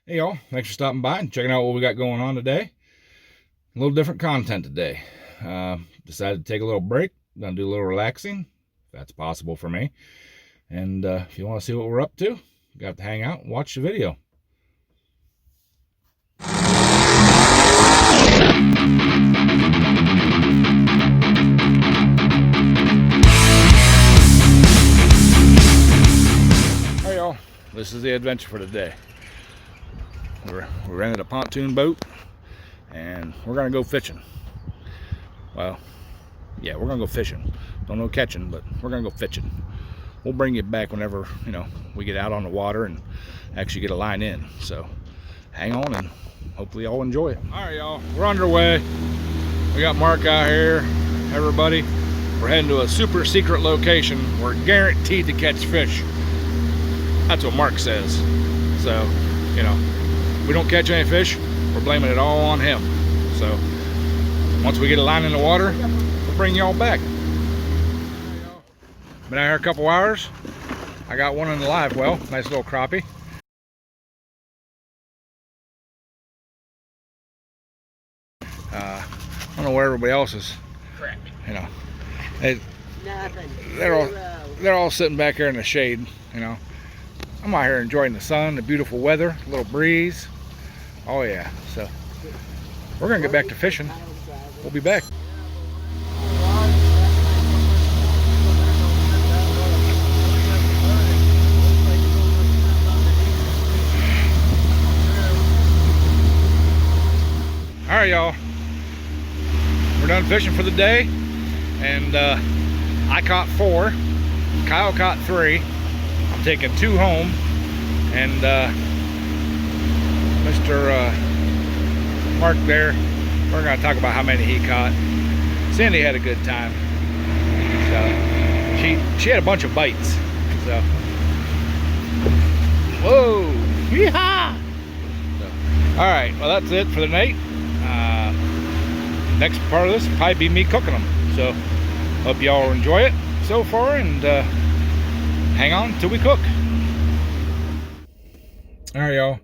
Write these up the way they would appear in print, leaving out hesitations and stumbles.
Hey y'all, thanks for stopping by and checking out what we got going on today. A little different content today. Decided to take a little break. Gonna do a little relaxing, if that's possible for me. And if you want to see what we're up to, you got to hang out and watch the video. Hey y'all, this is the adventure for today. We rented a pontoon boat and we're gonna go fishing. Well, yeah, we're gonna go fishing. Don't know catching, but we're gonna go fishing. We'll bring you back whenever, we get out on the water and actually get a line in. So hang on and hopefully y'all enjoy it. All right, y'all, we're underway. We got Mark out here, everybody. We're heading to a super secret location. We're guaranteed to catch fish. That's what Mark says. So, we don't catch any fish, we're blaming it all on him. So once we get a line in the water, we'll bring y'all back. Been out here a couple hours. I got one in the live well, nice little crappie. I don't know where everybody else is. They're all sitting back here in the shade. I'm out here enjoying the sun, the beautiful weather, a little breeze. Oh yeah, so we're gonna get back to fishing. We'll be back. All right, y'all, we're done fishing for the day, and I caught 4, Kyle caught 3. I'm taking 2 home, and Mr. Mark there, we're going to talk about how many he caught. Cindy had a good time. So she had a bunch of bites. So whoa, yeehaw! So, all right, well that's it for the night. Next part of this will probably be me cooking them. So hope y'all enjoy it so far, and hang on till we cook. All right, y'all,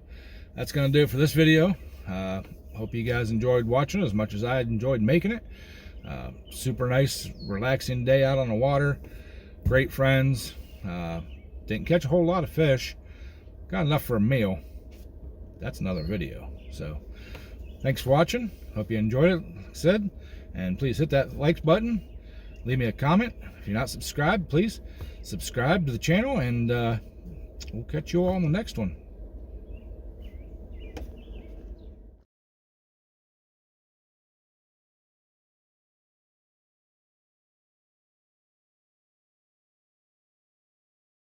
that's gonna do it for this video. Hope you guys enjoyed watching as much as I enjoyed making it. Super nice, relaxing day out on the water. Great friends. Didn't catch a whole lot of fish. Got enough for a meal. That's another video. So thanks for watching. Hope you enjoyed it, like I said. And please hit that like button. Leave me a comment. If you're not subscribed, please subscribe to the channel, and we'll catch you all on the next one.